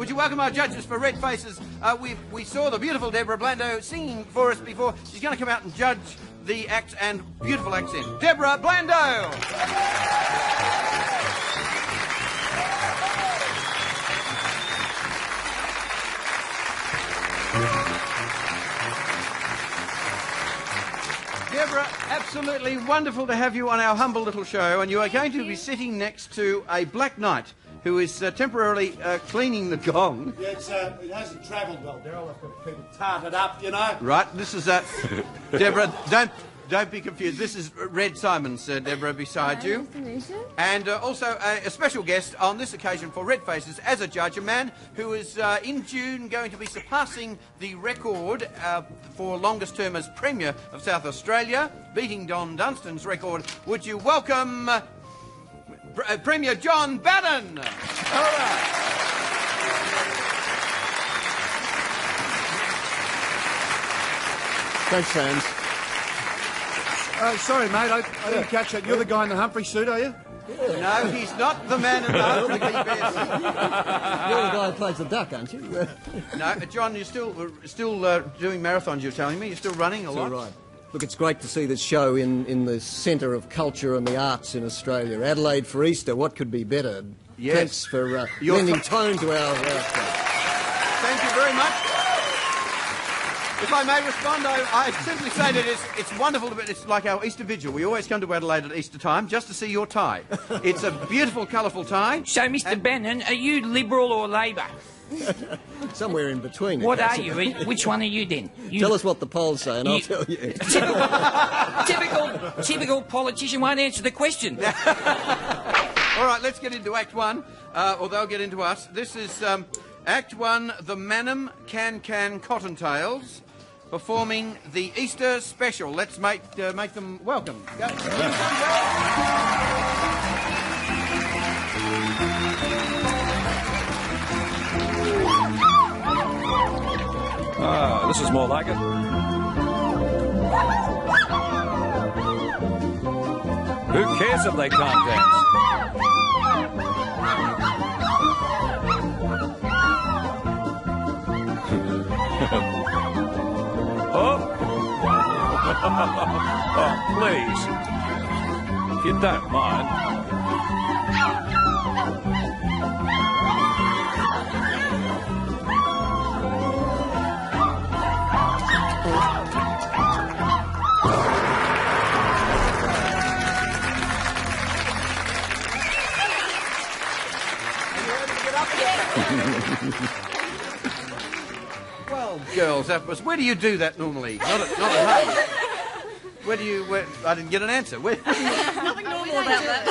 Would you welcome our judges for Red Faces? We saw the beautiful Deborah Blando singing for us before. She's going to come out and judge the act and beautiful accent. Deborah Blando! Deborah, absolutely wonderful to have you on our humble little show, and you are going to be sitting next to a black knight who is temporarily cleaning the gong. Yeah, it hasn't travelled well, Daryl. I've got people tarted up, you know. Right, this is Deborah, don't be confused. This is Red Simons, Deborah, beside you. And also a special guest on this occasion for Red Faces as a judge, a man who is in June going to be surpassing the record for longest term as Premier of South Australia, beating Don Dunstan's record. Would you welcome Premier John Bannon? All right. Thanks, Sans. Sorry, mate, I didn't catch that. You're the guy in the Humphrey suit, are you? No, he's not the man in the Humphrey best. You're the guy who plays the duck, aren't you? No, John, you're still doing marathons, you're telling me? You're still running a lot? Right. Look, it's great to see this show in the centre of culture and the arts in Australia. Adelaide for Easter, what could be better? Yes. Thanks for lending tone to our show. Thank you very much. If I may respond, I simply say that it's wonderful. It's like our Easter vigil. We always come to Adelaide at Easter time just to see your tie. It's a beautiful, colourful tie. So, Mr. Bannon, are you Liberal or Labor? Somewhere in between. What are you? Which one are you then? Tell us what the polls say and I'll tell you. Typical politician won't answer the question. All right, let's get into Act 1, or they'll get into us. This is Act 1, the Mannum Can Cottontails, performing the Easter special. Let's make them welcome. Go. This is more like it. Who cares if they can't dance? Oh, please. If you don't mind. Well, girls, where do you do that normally? Not at home. Where I didn't get an answer. Nothing normal about that.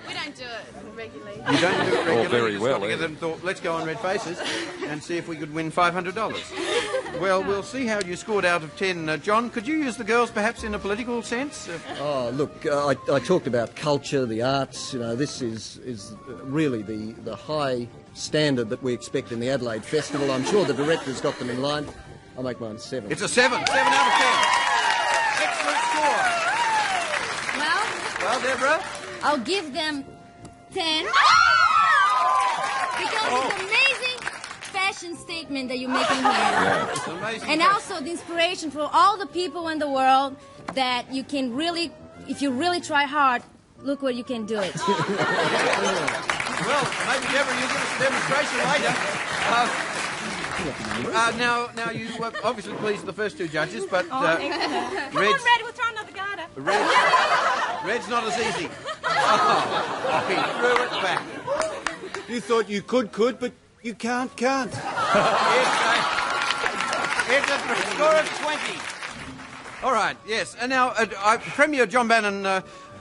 We don't do it regularly. You don't do it regularly? Oh, very you just well, got together and thought, let's go on Red Faces and see if we could win $500. Well, we'll see how you scored out of 10. John, could you use the girls perhaps in a political sense? Oh, look, I talked about culture, the arts. You know, this is really the high standard that we expect in the Adelaide Festival. I'm sure the director's got them in line. I'll make mine 7. It's a 7. 7 out of 10. Excellent score. Well, Deborah? I'll give them 10. Because it's an amazing fashion statement that you're making here. It's an amazing And also the inspiration for all the people in the world that you can really, if you really try hard, look where you can do it. Well, maybe Deborah, you'll give us a demonstration later. Now you obviously pleased the first two judges, but Come on, Red, we'll throw another garter. Red's not as easy. Oh, he threw it back. You thought you could, but you can't. It's a score of 20. All right, yes. And now, Premier John Bannon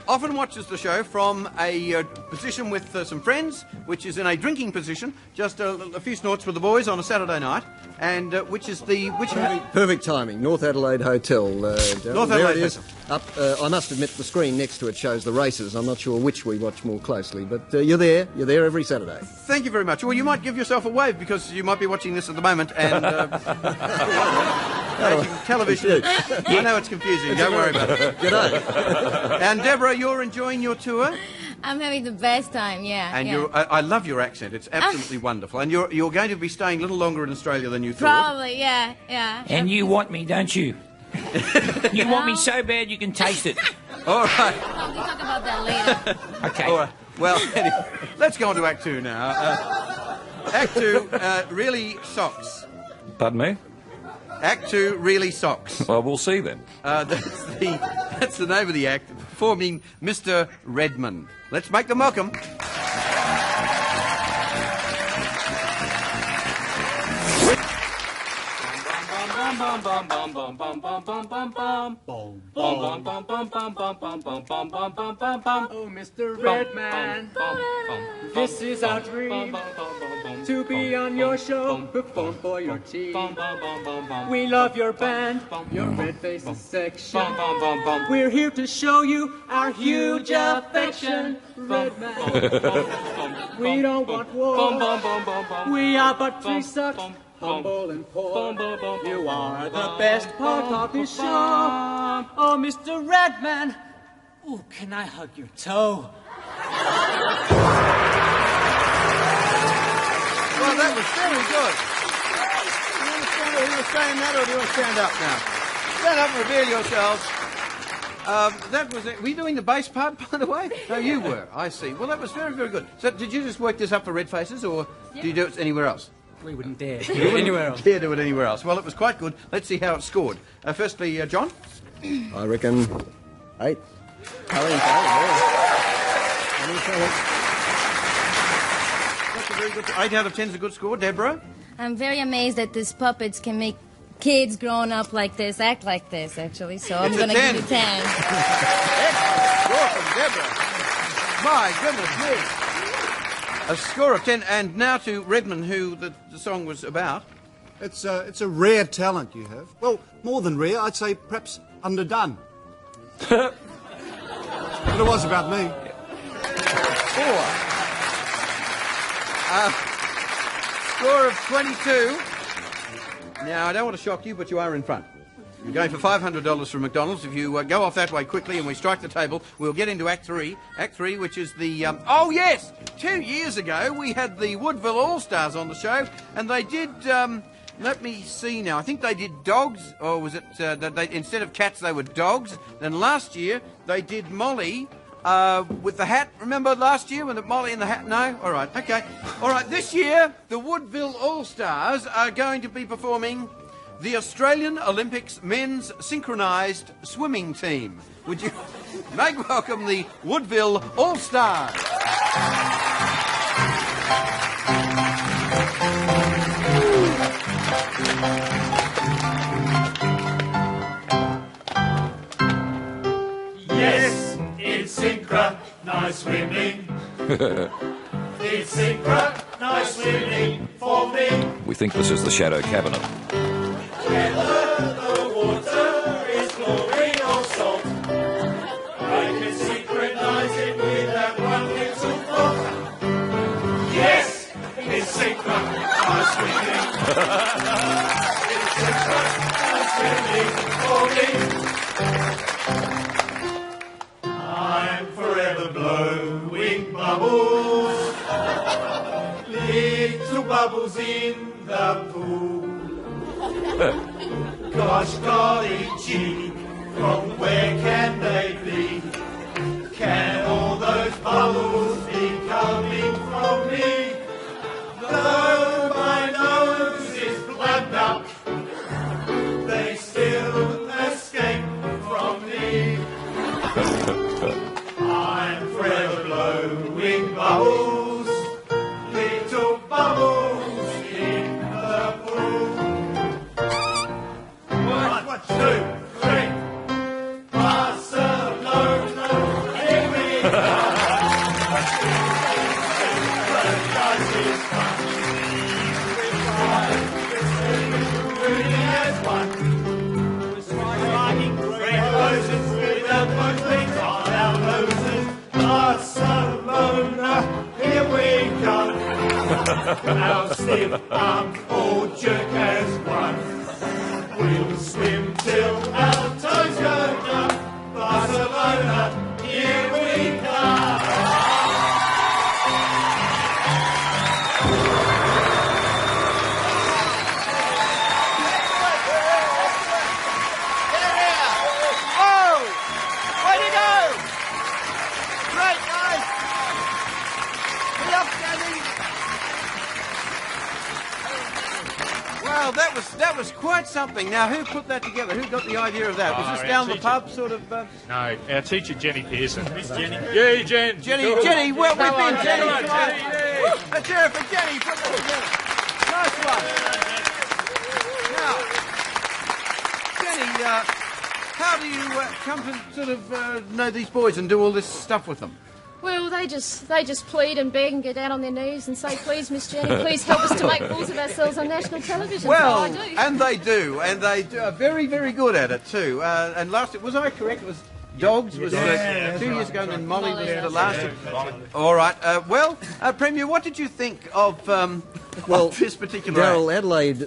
often watches the show from a position with some friends, which is in a drinking position, just a few snorts with the boys on a Saturday night, and which Perfect timing. North Adelaide Hotel. North there Adelaide it is. Up. I must admit the screen next to it shows the races. I'm not sure which we watch more closely, but you're there. You're there every Saturday. Thank you very much. Well, you might give yourself a wave because you might be watching this at the moment and television. I know it's confusing. Don't worry about it. G'day. And Deborah, you're enjoying your tour? I'm having the best time, yeah. And yeah. I love your accent. It's absolutely wonderful. And you're going to be staying a little longer in Australia than you thought. Probably, yeah, yeah. And you want me, don't you? You want me so bad you can taste it. All right. We'll talk about that later. Okay. All right. Well, anyway, let's go on to Act 2 now. Act 2, really socks. Pardon me? Act 2, really socks. Well, we'll see then. That's the name of the act, performing Mr. Redman. Let's make them welcome. Oh, Mr. Redman, this is our dream to be on your show, perform for your team. We love your band, your Red Faces section. We're here to show you our huge affection, Redman. We don't want war, we are but three sucks, humble and poor. You are the best part of this show. Oh, Mr. Redman, ooh, can I hug your toe? Well, that was very good. Do you understand who was saying that, or do you want to stand up now? Stand up and reveal yourselves. That was it. Were you doing the bass part, by the way? No, you were. I see. Well, that was very, very good. So, did you just work this up for Red Faces, or do you do it anywhere else? We wouldn't dare do it anywhere else. Dare do it anywhere else. Well, it was quite good. Let's see how it scored. Firstly, John? I reckon 8. That's a very good. 8 out of 10 is a good score. Deborah? I'm very amazed that these puppets can make kids growing up like this act like this, actually. So I'm going to give you 10. Excellent score from Deborah. My goodness me. A score of 10. And now to Redman, who the song was about. It's a rare talent you have. Well, more than rare, I'd say perhaps underdone. But it was about me. 4. Score of 22. Now, I don't want to shock you, but you are in front. You're going for $500 from McDonald's. If you go off that way quickly and we strike the table, we'll get into Act 3. Act 3, which is the... oh, yes! 2 years ago, we had the Woodville All-Stars on the show, and they did... let me see now. I think they did dogs, or was it that they instead of cats, they were dogs. Then last year, they did Molly... with the hat, remember last year when the Molly in the hat? No? All right, okay. All right, this year, the Woodville All-Stars are going to be performing the Australian Olympics Men's Synchronised Swimming Team. Would you make welcome the Woodville All-Stars? Yes, it's synchronised swimming. It's synchronised swimming for me. We think this is the Shadow Cabinet. Whether the water is chlorine or salt, I can synchronise it with that one little thought. Yes, it's synchronised swimming. It's synchronised swimming for me. I'm forever blowing bubbles, little bubbles in the pool. Gosh golly gee, from where can they be? Can all those bubbles be coming from me? Though my nose is plugged up, they still escape from me. I'm forever blowing bubbles, little bubbles in the pool. 1, 2, 3, Barcelona, here we come. Synchronizes fun. Really as one. Striking red roses with the most things on our noses. Barcelona, here we come. Our stiff arms all jerk as one. We'll swim till our toes go numb. Barcelona, here we come. Well, that was quite something. Now, who put that together? Who got the idea of that? Was this down the pub, sort of? No, our teacher Jenny Pearson. Miss Jenny. Yeah, Jen. Jenny, well, we've been Jenny. Come on. A cheer for Jenny. Put that together. Nice one. Now, Jenny, how do you come to sort of know these boys and do all this stuff with them? Well, they just plead and beg and get down on their knees and say, please, Miss Jenny, please help us to make fools of ourselves on national television. Well, so I do. and they do are very, very good at it too. And last, was I correct? It was Dogs was 2 years ago, and then Molly was the last. All right. Premier, what did you think of this particular Darryl, Adelaide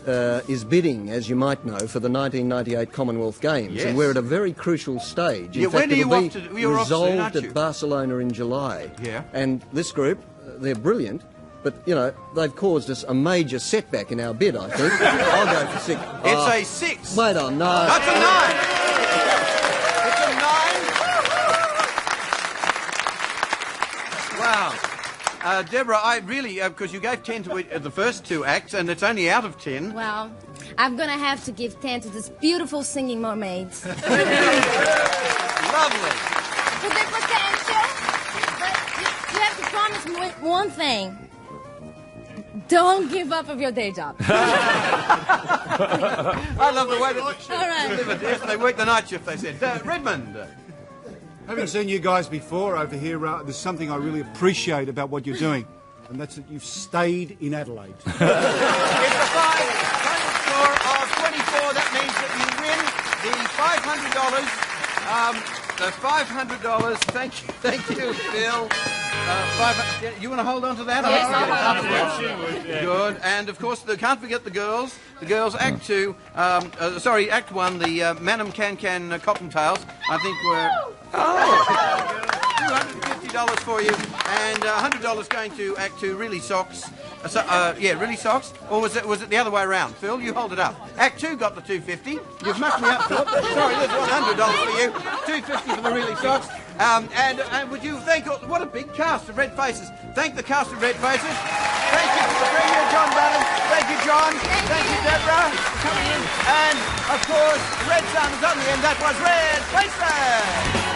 is bidding, as you might know, for the 1998 Commonwealth Games, Yes. and we're at a very crucial stage. In fact, when are you it'll off be to? You're off soon, resolved aren't you? at Barcelona in July. Yeah. And this group, they're brilliant. But, you know, they've caused us a major setback in our bid, I think. I'll go for 6. It's a 6. Wait on, no. That's a 9. It's a 9. Wow. Deborah, I really, because you gave 10 to the first 2 acts, and it's only out of 10. Well, I'm going to have to give 10 to this beautiful singing mermaids. Lovely. With their potential. But you have to promise me one thing. Don't give up of your day job. I love the way that All right. yes, they work the night shift, they said. Redmond. Having seen you guys before over here, there's something I really appreciate about what you're doing, and that's that you've stayed in Adelaide. It's a final score of 24. That means that you win the $500. The $500. Thank you, Phil. You want to hold on to that? Yes, I'll hold on to that. Good. And of course, can't forget the girls. The girls, Act 2. Act 1. The Manum Can Cottontails. I think were. $250 for you, and $100 going to Act 2. Really Socks. Really Socks. Or was it the other way around? Phil, you hold it up. Act 2 got the $250. You've mucked me up, Phil. Sorry, there's $100 for you. $250 for the Really Socks. And would you thank what a big cast of red faces. Thank the cast of red faces. Thank you to the Premier, John Bannon. Thank you, John. Thank you, Deborah, for coming in. And of course, Red Sun is on the end. That was Red Faces.